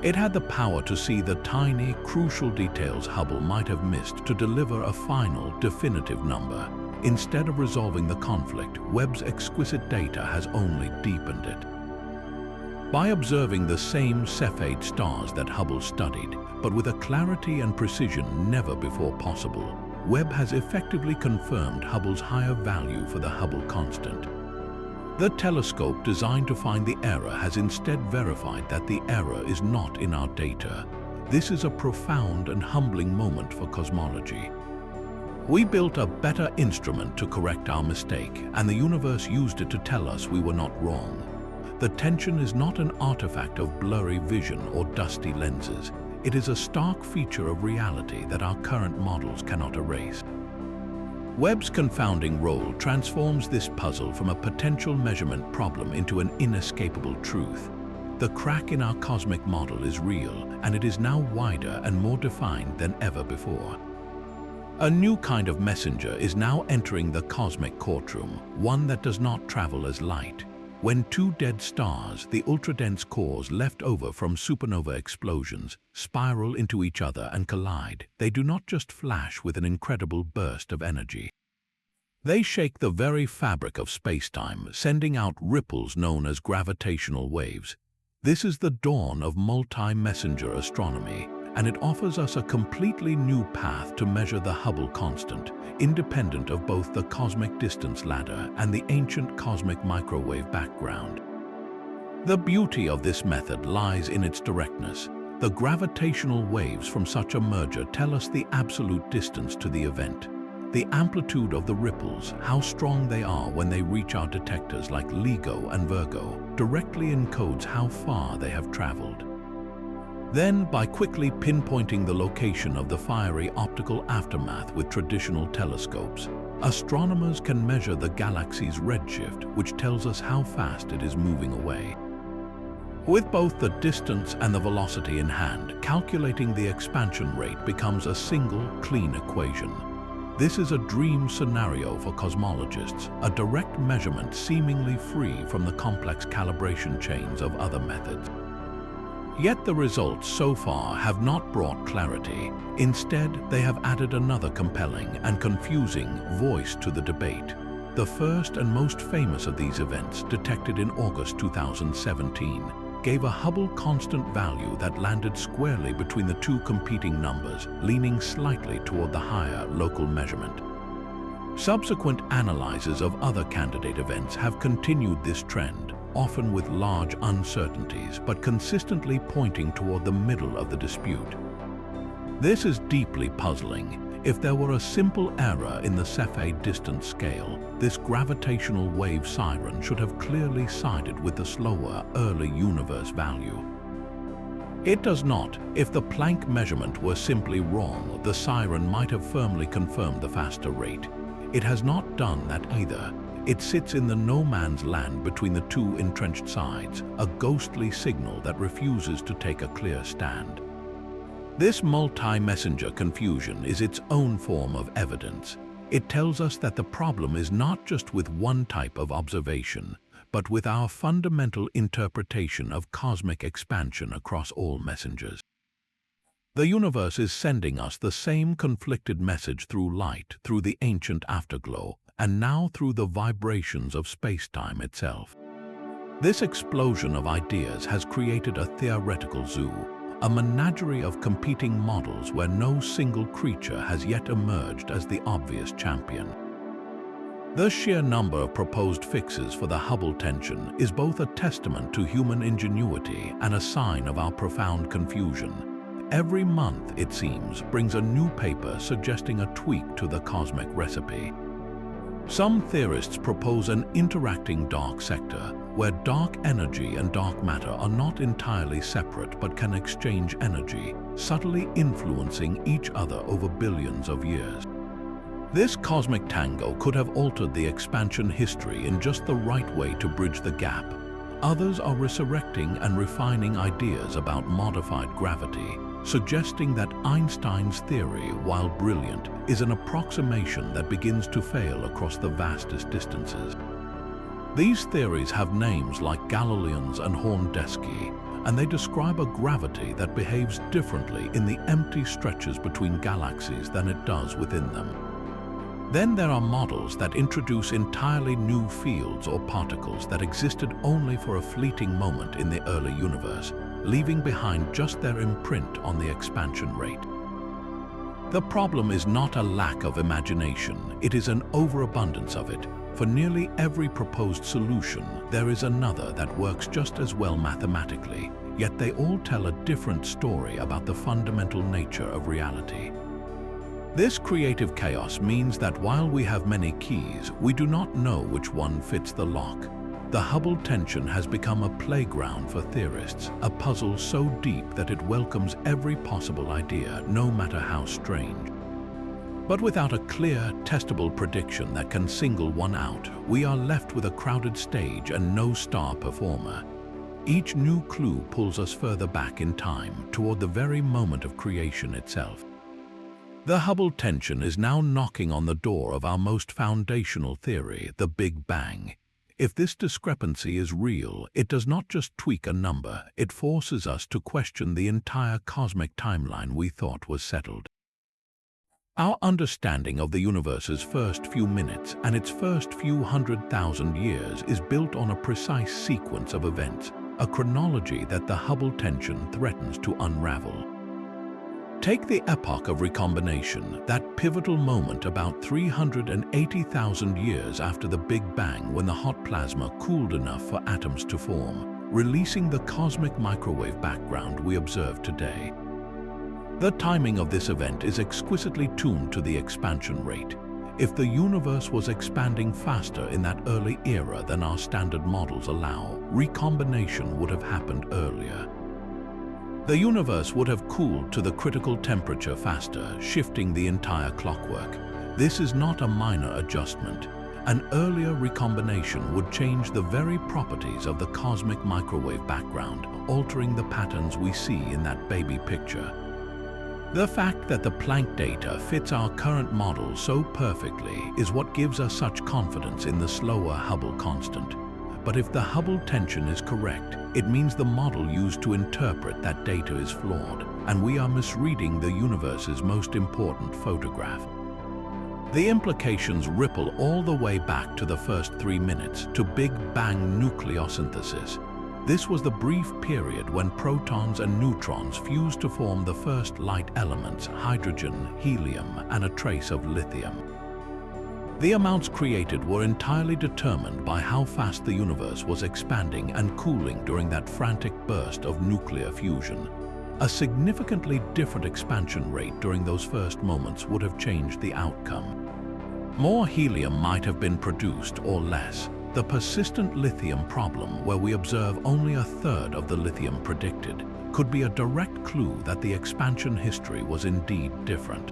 It had the power to see the tiny, crucial details Hubble might have missed to deliver a final, definitive number. Instead of resolving the conflict, Webb's exquisite data has only deepened it. By observing the same Cepheid stars that Hubble studied, but with a clarity and precision never before possible, Webb has effectively confirmed Hubble's higher value for the Hubble constant. The telescope designed to find the error has instead verified that the error is not in our data. This is a profound and humbling moment for cosmology. We built a better instrument to correct our mistake, and the universe used it to tell us we were not wrong. The tension is not an artifact of blurry vision or dusty lenses. It is a stark feature of reality that our current models cannot erase. Webb's confounding role transforms this puzzle from a potential measurement problem into an inescapable truth. The crack in our cosmic model is real, and it is now wider and more defined than ever before. A new kind of messenger is now entering the cosmic courtroom, one that does not travel as light. When two dead stars, the ultra-dense cores left over from supernova explosions, spiral into each other and collide, they do not just flash with an incredible burst of energy. They shake the very fabric of space-time, sending out ripples known as gravitational waves. This is the dawn of multi-messenger astronomy, and it offers us a completely new path to measure the Hubble constant, independent of both the cosmic distance ladder and the ancient cosmic microwave background. The beauty of this method lies in its directness. The gravitational waves from such a merger tell us the absolute distance to the event. The amplitude of the ripples, how strong they are when they reach our detectors like LIGO and Virgo, directly encodes how far they have traveled. Then, by quickly pinpointing the location of the fiery optical aftermath with traditional telescopes, astronomers can measure the galaxy's redshift, which tells us how fast it is moving away. With both the distance and the velocity in hand, calculating the expansion rate becomes a single, clean equation. This is a dream scenario for cosmologists, a direct measurement seemingly free from the complex calibration chains of other methods. Yet the results so far have not brought clarity. Instead, they have added another compelling and confusing voice to the debate. The first and most famous of these events, detected in August 2017, gave a Hubble constant value that landed squarely between the two competing numbers, leaning slightly toward the higher local measurement. Subsequent analyses of other candidate events have continued this trend, often with large uncertainties, but consistently pointing toward the middle of the dispute. This is deeply puzzling. If there were a simple error in the Cepheid distance scale, this gravitational wave siren should have clearly sided with the slower early universe value. It does not. If the Planck measurement were simply wrong, the siren might have firmly confirmed the faster rate. It has not done that either. It sits in the no man's land between the two entrenched sides, a ghostly signal that refuses to take a clear stand. This multi-messenger confusion is its own form of evidence. It tells us that the problem is not just with one type of observation, but with our fundamental interpretation of cosmic expansion across all messengers. The universe is sending us the same conflicted message through light, through the ancient afterglow, and now through the vibrations of space-time itself. This explosion of ideas has created a theoretical zoo, a menagerie of competing models where no single creature has yet emerged as the obvious champion. The sheer number of proposed fixes for the Hubble tension is both a testament to human ingenuity and a sign of our profound confusion. Every month, it seems, brings a new paper suggesting a tweak to the cosmic recipe. Some theorists propose an interacting dark sector, where dark energy and dark matter are not entirely separate but can exchange energy, subtly influencing each other over billions of years. This cosmic tango could have altered the expansion history in just the right way to bridge the gap. Others are resurrecting and refining ideas about modified gravity, suggesting that Einstein's theory, while brilliant, is an approximation that begins to fail across the vastest distances. These theories have names like Galileans and Horndeski, and they describe a gravity that behaves differently in the empty stretches between galaxies than it does within them. Then there are models that introduce entirely new fields or particles that existed only for a fleeting moment in the early universe, leaving behind just their imprint on the expansion rate. The problem is not a lack of imagination, it is an overabundance of it. For nearly every proposed solution, there is another that works just as well mathematically, yet they all tell a different story about the fundamental nature of reality. This creative chaos means that while we have many keys, we do not know which one fits the lock. The Hubble tension has become a playground for theorists, a puzzle so deep that it welcomes every possible idea, no matter how strange. But without a clear, testable prediction that can single one out, we are left with a crowded stage and no star performer. Each new clue pulls us further back in time, toward the very moment of creation itself. The Hubble tension is now knocking on the door of our most foundational theory, the Big Bang. If this discrepancy is real, it does not just tweak a number, it forces us to question the entire cosmic timeline we thought was settled. Our understanding of the universe's first few minutes and its first few 100,000 years is built on a precise sequence of events, a chronology that the Hubble tension threatens to unravel. Take the epoch of recombination, that pivotal moment about 380,000 years after the Big Bang when the hot plasma cooled enough for atoms to form, releasing the cosmic microwave background we observe today. The timing of this event is exquisitely tuned to the expansion rate. If the universe was expanding faster in that early era than our standard models allow, recombination would have happened earlier. The universe would have cooled to the critical temperature faster, shifting the entire clockwork. This is not a minor adjustment. An earlier recombination would change the very properties of the cosmic microwave background, altering the patterns we see in that baby picture. The fact that the Planck data fits our current model so perfectly is what gives us such confidence in the slower Hubble constant. But if the Hubble tension is correct, it means the model used to interpret that data is flawed, and we are misreading the universe's most important photograph. The implications ripple all the way back to the first 3 minutes, to Big Bang nucleosynthesis. This was the brief period when protons and neutrons fused to form the first light elements, hydrogen, helium, and a trace of lithium. The amounts created were entirely determined by how fast the universe was expanding and cooling during that frantic burst of nuclear fusion. A significantly different expansion rate during those first moments would have changed the outcome. More helium might have been produced or less. The persistent lithium problem, where we observe only a third of the lithium predicted, could be a direct clue that the expansion history was indeed different.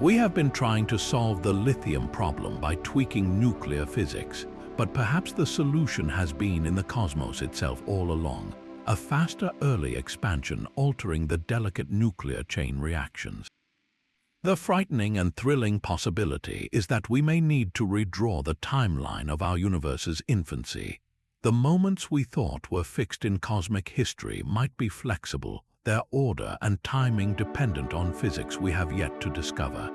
We have been trying to solve the lithium problem by tweaking nuclear physics, but perhaps the solution has been in the cosmos itself all along, a faster early expansion altering the delicate nuclear chain reactions. The frightening and thrilling possibility is that we may need to redraw the timeline of our universe's infancy. The moments we thought were fixed in cosmic history might be flexible, their order and timing dependent on physics we have yet to discover.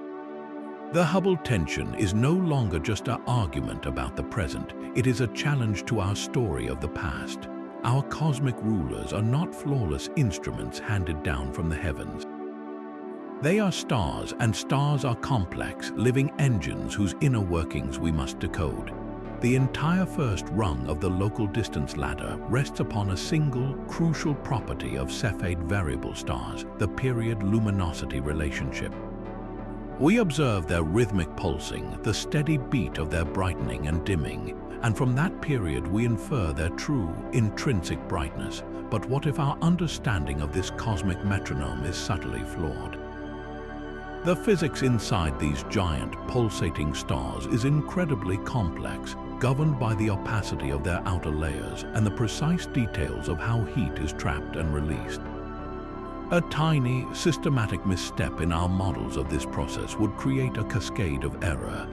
The Hubble tension is no longer just an argument about the present, it is a challenge to our story of the past. Our cosmic rulers are not flawless instruments handed down from the heavens. They are stars, and stars are complex, living engines whose inner workings we must decode. The entire first rung of the local distance ladder rests upon a single, crucial property of Cepheid variable stars, the period luminosity relationship. We observe their rhythmic pulsing, the steady beat of their brightening and dimming, and from that period we infer their true, intrinsic brightness. But what if our understanding of this cosmic metronome is subtly flawed? The physics inside these giant, pulsating stars is incredibly complex, governed by the opacity of their outer layers and the precise details of how heat is trapped and released. A tiny, systematic misstep in our models of this process would create a cascade of error.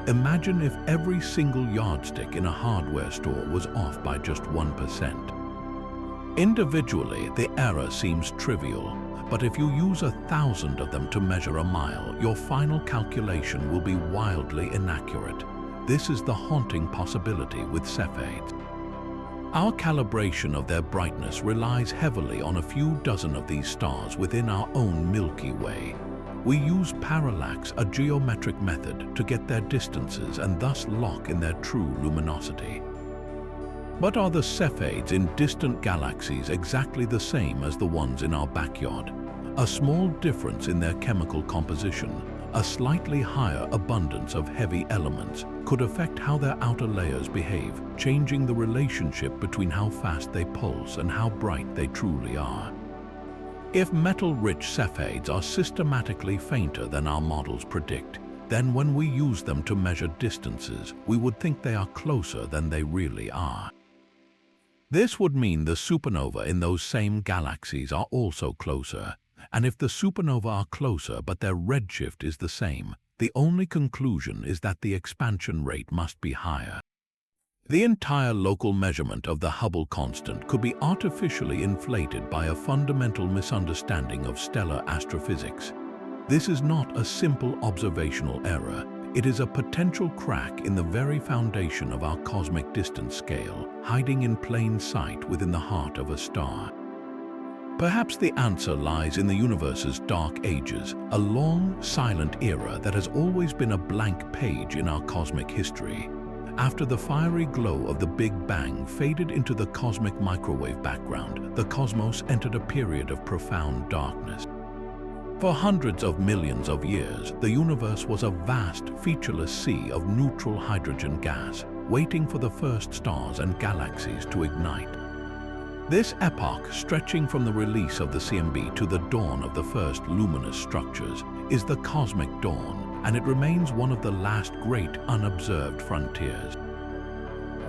Imagine if every single yardstick in a hardware store was off by just 1%. Individually, the error seems trivial. But if you use 1,000 of them to measure a mile, your final calculation will be wildly inaccurate. This is the haunting possibility with Cepheids. Our calibration of their brightness relies heavily on a few dozen of these stars within our own Milky Way. We use parallax, a geometric method, to get their distances and thus lock in their true luminosity. But are the Cepheids in distant galaxies exactly the same as the ones in our backyard? A small difference in their chemical composition, a slightly higher abundance of heavy elements, could affect how their outer layers behave, changing the relationship between how fast they pulse and how bright they truly are. If metal-rich Cepheids are systematically fainter than our models predict, then when we use them to measure distances, we would think they are closer than they really are. This would mean the supernova in those same galaxies are also closer, and if the supernova are closer but their redshift is the same, the only conclusion is that the expansion rate must be higher. The entire local measurement of the Hubble constant could be artificially inflated by a fundamental misunderstanding of stellar astrophysics. This is not a simple observational error. It is a potential crack in the very foundation of our cosmic distance scale, hiding in plain sight within the heart of a star. Perhaps the answer lies in the universe's dark ages, a long, silent era that has always been a blank page in our cosmic history. After the fiery glow of the Big Bang faded into the cosmic microwave background, the cosmos entered a period of profound darkness. For hundreds of millions of years, the universe was a vast, featureless sea of neutral hydrogen gas, waiting for the first stars and galaxies to ignite. This epoch, stretching from the release of the CMB to the dawn of the first luminous structures, is the cosmic dawn, and it remains one of the last great unobserved frontiers.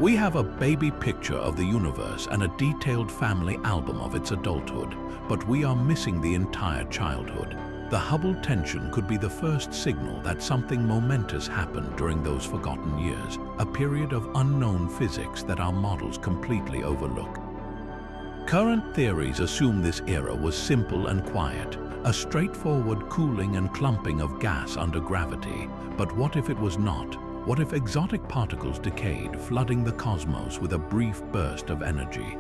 We have a baby picture of the universe and a detailed family album of its adulthood, but we are missing the entire childhood. The Hubble tension could be the first signal that something momentous happened during those forgotten years, a period of unknown physics that our models completely overlook. Current theories assume this era was simple and quiet, a straightforward cooling and clumping of gas under gravity. But what if it was not? What if exotic particles decayed, flooding the cosmos with a brief burst of energy?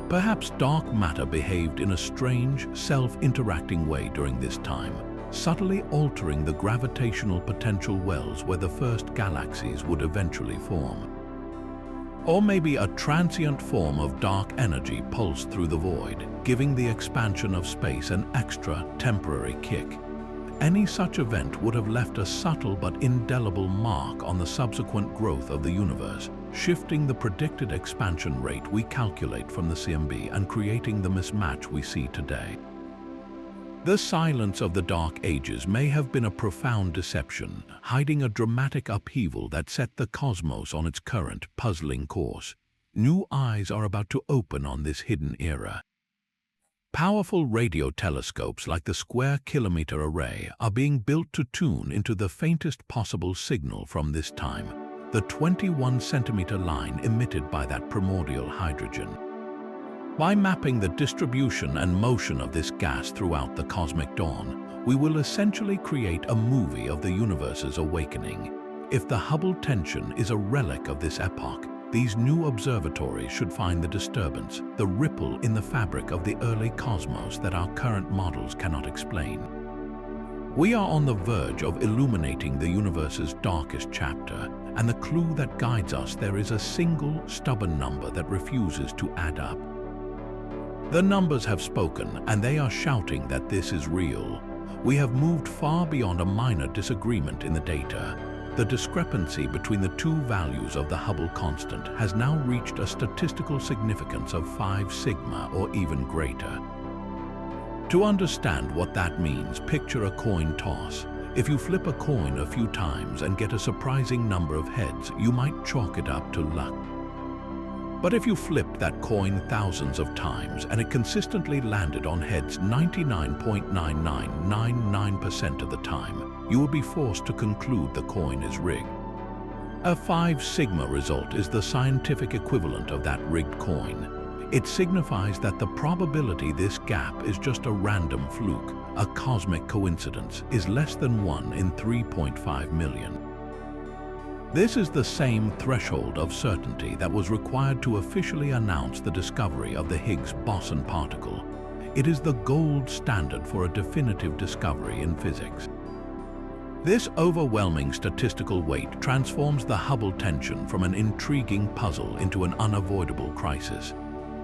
Perhaps dark matter behaved in a strange, self-interacting way during this time, subtly altering the gravitational potential wells where the first galaxies would eventually form. Or maybe a transient form of dark energy pulsed through the void, giving the expansion of space an extra, temporary kick. Any such event would have left a subtle but indelible mark on the subsequent growth of the universe, shifting the predicted expansion rate we calculate from the CMB and creating the mismatch we see today. The silence of the Dark Ages may have been a profound deception, hiding a dramatic upheaval that set the cosmos on its current, puzzling course. New eyes are about to open on this hidden era. Powerful radio telescopes like the Square Kilometre Array are being built to tune into the faintest possible signal from this time, the 21-centimeter line emitted by that primordial hydrogen. By mapping the distribution and motion of this gas throughout the cosmic dawn, we will essentially create a movie of the universe's awakening. If the Hubble tension is a relic of this epoch, these new observatories should find the disturbance, the ripple in the fabric of the early cosmos that our current models cannot explain. We are on the verge of illuminating the universe's darkest chapter, and the clue that guides us there is a single, stubborn number that refuses to add up. The numbers have spoken, and they are shouting that this is real. We have moved far beyond a minor disagreement in the data. The discrepancy between the two values of the Hubble constant has now reached a statistical significance of 5 sigma or even greater. To understand what that means, picture a coin toss. If you flip a coin a few times and get a surprising number of heads, you might chalk it up to luck. But if you flipped that coin thousands of times and it consistently landed on heads 99.9999% of the time, you will be forced to conclude the coin is rigged. A 5 sigma result is the scientific equivalent of that rigged coin. It signifies that the probability this gap is just a random fluke, a cosmic coincidence, is less than 1 in 3.5 million. This is the same threshold of certainty that was required to officially announce the discovery of the Higgs boson particle. It is the gold standard for a definitive discovery in physics. This overwhelming statistical weight transforms the Hubble tension from an intriguing puzzle into an unavoidable crisis.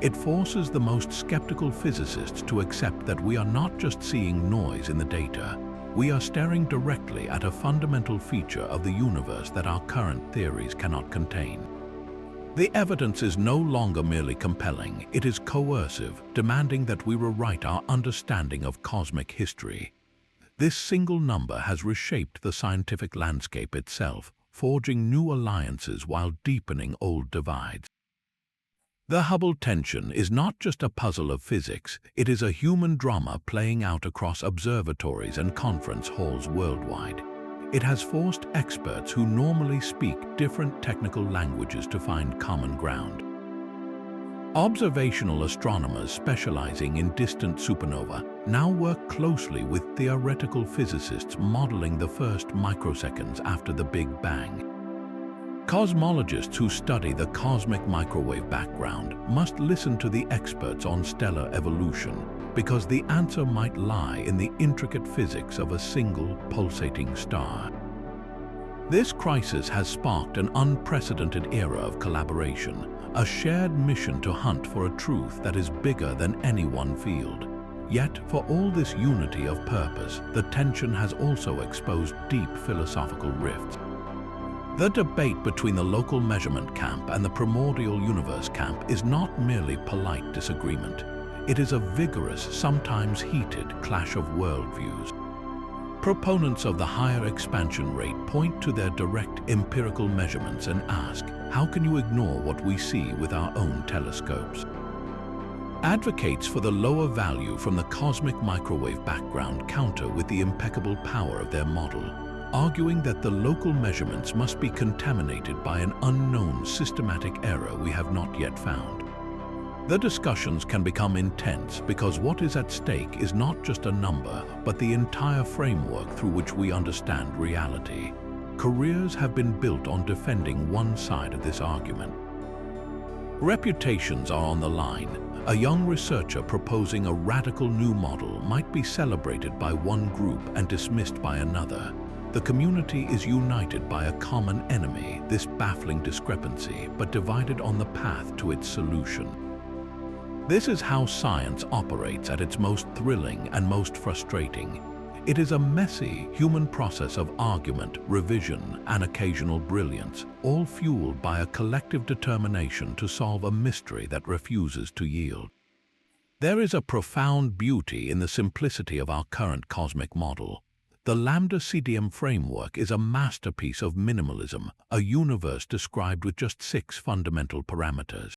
It forces the most skeptical physicists to accept that we are not just seeing noise in the data. We are staring directly at a fundamental feature of the universe that our current theories cannot contain. The evidence is no longer merely compelling, it is coercive, demanding that we rewrite our understanding of cosmic history. This single number has reshaped the scientific landscape itself, forging new alliances while deepening old divides. The Hubble tension is not just a puzzle of physics, it is a human drama playing out across observatories and conference halls worldwide. It has forced experts who normally speak different technical languages to find common ground. Observational astronomers specializing in distant supernova now work closely with theoretical physicists modeling the first microseconds after the Big Bang. Cosmologists who study the cosmic microwave background must listen to the experts on stellar evolution, because the answer might lie in the intricate physics of a single pulsating star. This crisis has sparked an unprecedented era of collaboration, a shared mission to hunt for a truth that is bigger than any one field. Yet, for all this unity of purpose, the tension has also exposed deep philosophical rifts. The debate between the local measurement camp and the primordial universe camp is not merely polite disagreement. It is a vigorous, sometimes heated, clash of worldviews. Proponents of the higher expansion rate point to their direct empirical measurements and ask, how can you ignore what we see with our own telescopes? Advocates for the lower value from the cosmic microwave background counter with the impeccable power of their model, arguing that the local measurements must be contaminated by an unknown systematic error we have not yet found. The discussions can become intense because what is at stake is not just a number, but the entire framework through which we understand reality. Careers have been built on defending one side of this argument. Reputations are on the line. A young researcher proposing a radical new model might be celebrated by one group and dismissed by another. The community is united by a common enemy, this baffling discrepancy, but divided on the path to its solution. This is how science operates at its most thrilling and most frustrating. It is a messy, human process of argument, revision, and occasional brilliance, all fueled by a collective determination to solve a mystery that refuses to yield. There is a profound beauty in the simplicity of our current cosmic model. The Lambda-CDM framework is a masterpiece of minimalism, a universe described with just 6 fundamental parameters.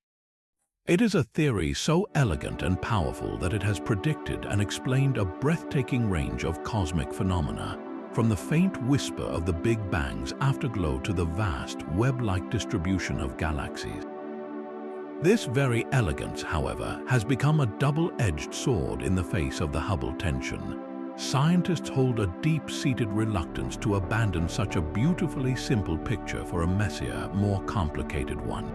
It is a theory so elegant and powerful that it has predicted and explained a breathtaking range of cosmic phenomena, from the faint whisper of the Big Bang's afterglow to the vast, web-like distribution of galaxies. This very elegance, however, has become a double-edged sword in the face of the Hubble tension. Scientists hold a deep-seated reluctance to abandon such a beautifully simple picture for a messier, more complicated one.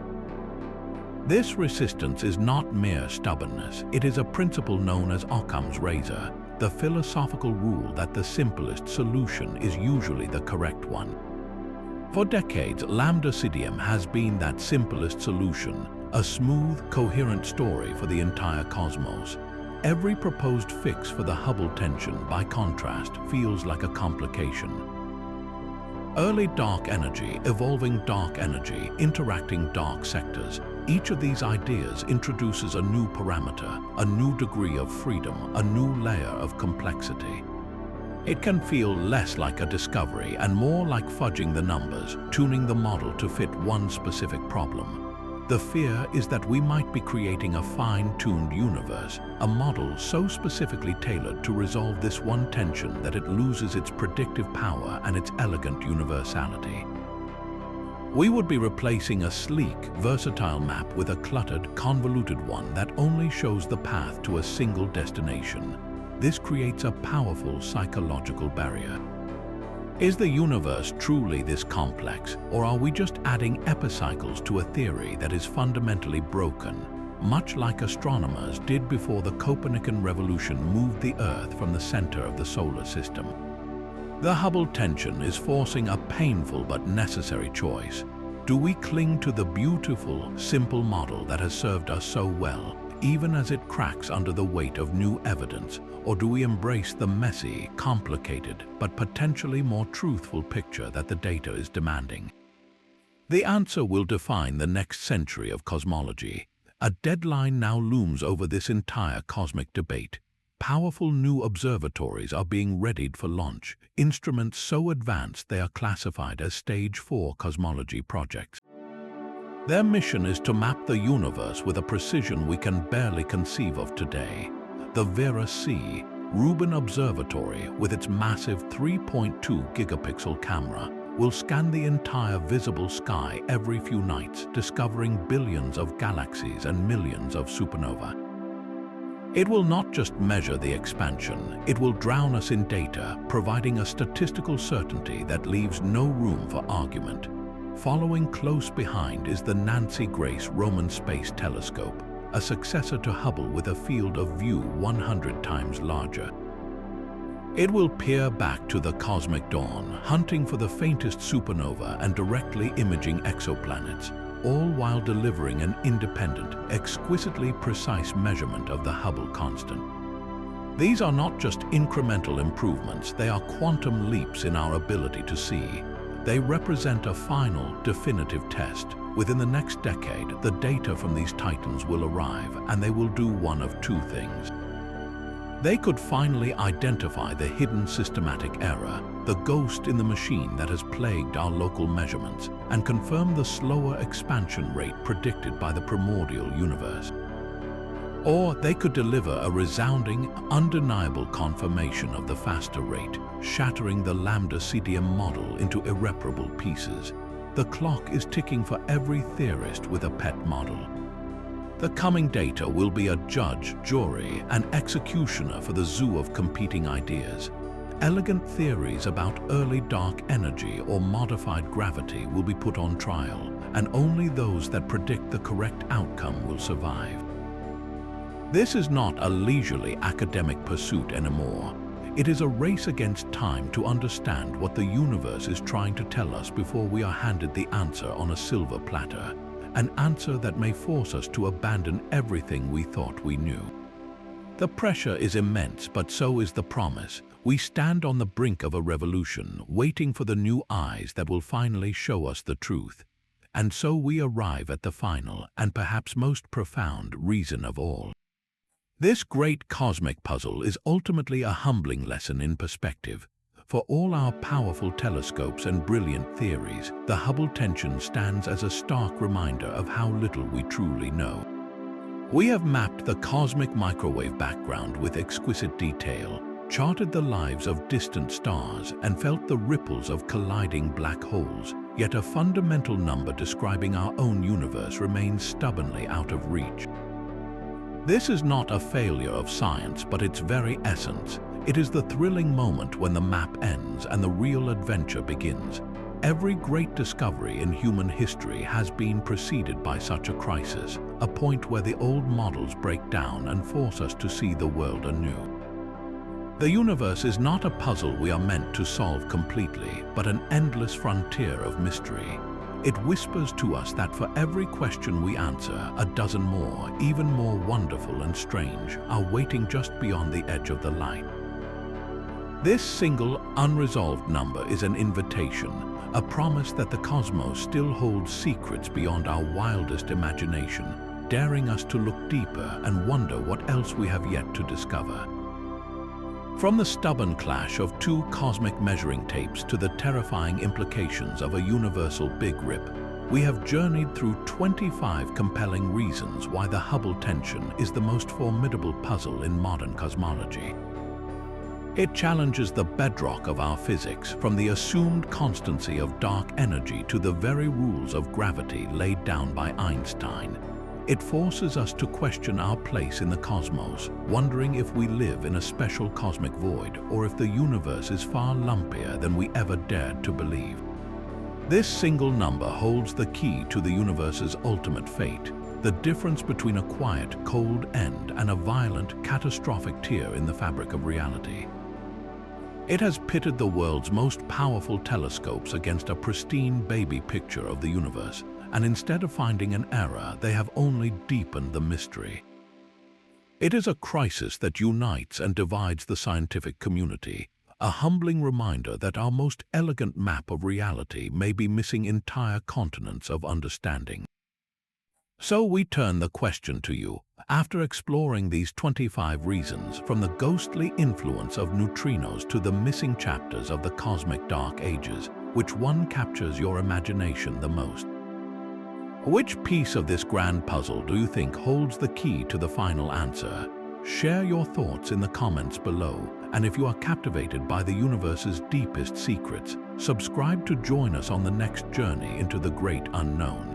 This resistance is not mere stubbornness, it is a principle known as Occam's razor, the philosophical rule that the simplest solution is usually the correct one. For decades, Lambda-CDM has been that simplest solution, a smooth, coherent story for the entire cosmos. Every proposed fix for the Hubble tension, by contrast, feels like a complication. Early dark energy, evolving dark energy, interacting dark sectors. Each of these ideas introduces a new parameter, a new degree of freedom, a new layer of complexity. It can feel less like a discovery and more like fudging the numbers, tuning the model to fit one specific problem. The fear is that we might be creating a fine-tuned universe, a model so specifically tailored to resolve this one tension that it loses its predictive power and its elegant universality. We would be replacing a sleek, versatile map with a cluttered, convoluted one that only shows the path to a single destination. This creates a powerful psychological barrier. Is the universe truly this complex, or are we just adding epicycles to a theory that is fundamentally broken, much like astronomers did before the Copernican revolution moved the Earth from the center of the solar system? The Hubble tension is forcing a painful but necessary choice. Do we cling to the beautiful, simple model that has served us so well, even as it cracks under the weight of new evidence, or do we embrace the messy, complicated, but potentially more truthful picture that the data is demanding? The answer will define the next century of cosmology. A deadline now looms over this entire cosmic debate. Powerful new observatories are being readied for launch, instruments so advanced they are classified as Stage 4 cosmology projects. Their mission is to map the universe with a precision we can barely conceive of today. The Vera C. Rubin Observatory, with its massive 3.2 gigapixel camera, will scan the entire visible sky every few nights, discovering billions of galaxies and millions of supernovae. It will not just measure the expansion, it will drown us in data, providing a statistical certainty that leaves no room for argument. Following close behind is the Nancy Grace Roman Space Telescope, a successor to Hubble with a field of view 100 times larger. It will peer back to the cosmic dawn, hunting for the faintest supernova and directly imaging exoplanets, all while delivering an independent, exquisitely precise measurement of the Hubble constant. These are not just incremental improvements, they are quantum leaps in our ability to see. They represent a final, definitive test. Within the next decade, the data from these titans will arrive, and they will do one of two things. They could finally identify the hidden systematic error, the ghost in the machine that has plagued our local measurements, and confirm the slower expansion rate predicted by the primordial universe. Or they could deliver a resounding, undeniable confirmation of the faster rate, shattering the lambda CDM model into irreparable pieces. The clock is ticking for every theorist with a pet model. The coming data will be a judge, jury, and executioner for the zoo of competing ideas. Elegant theories about early dark energy or modified gravity will be put on trial, and only those that predict the correct outcome will survive. This is not a leisurely academic pursuit anymore. It is a race against time to understand what the universe is trying to tell us before we are handed the answer on a silver platter, an answer that may force us to abandon everything we thought we knew. The pressure is immense, but so is the promise. We stand on the brink of a revolution, waiting for the new eyes that will finally show us the truth. And so we arrive at the final, and perhaps most profound, reason of all. This great cosmic puzzle is ultimately a humbling lesson in perspective. For all our powerful telescopes and brilliant theories, the Hubble tension stands as a stark reminder of how little we truly know. We have mapped the cosmic microwave background with exquisite detail, charted the lives of distant stars, and felt the ripples of colliding black holes, yet a fundamental number describing our own universe remains stubbornly out of reach. This is not a failure of science, but its very essence. It is the thrilling moment when the map ends and the real adventure begins. Every great discovery in human history has been preceded by such a crisis, a point where the old models break down and force us to see the world anew. The universe is not a puzzle we are meant to solve completely, but an endless frontier of mystery. It whispers to us that for every question we answer, a dozen more, even more wonderful and strange, are waiting just beyond the edge of the light. This single, unresolved number is an invitation, a promise that the cosmos still holds secrets beyond our wildest imagination, daring us to look deeper and wonder what else we have yet to discover. From the stubborn clash of two cosmic measuring tapes to the terrifying implications of a universal Big Rip, we have journeyed through 25 compelling reasons why the Hubble tension is the most formidable puzzle in modern cosmology. It challenges the bedrock of our physics, from the assumed constancy of dark energy to the very rules of gravity laid down by Einstein. It forces us to question our place in the cosmos, wondering if we live in a special cosmic void or if the universe is far lumpier than we ever dared to believe. This single number holds the key to the universe's ultimate fate, the difference between a quiet, cold end and a violent, catastrophic tear in the fabric of reality. It has pitted the world's most powerful telescopes against a pristine baby picture of the universe, and instead of finding an error, they have only deepened the mystery. It is a crisis that unites and divides the scientific community, a humbling reminder that our most elegant map of reality may be missing entire continents of understanding. So we turn the question to you. After exploring these 25 reasons, from the ghostly influence of neutrinos to the missing chapters of the cosmic dark ages, which one captures your imagination the most? Which piece of this grand puzzle do you think holds the key to the final answer? Share your thoughts in the comments below, and if you are captivated by the universe's deepest secrets, subscribe to join us on the next journey into the great unknown.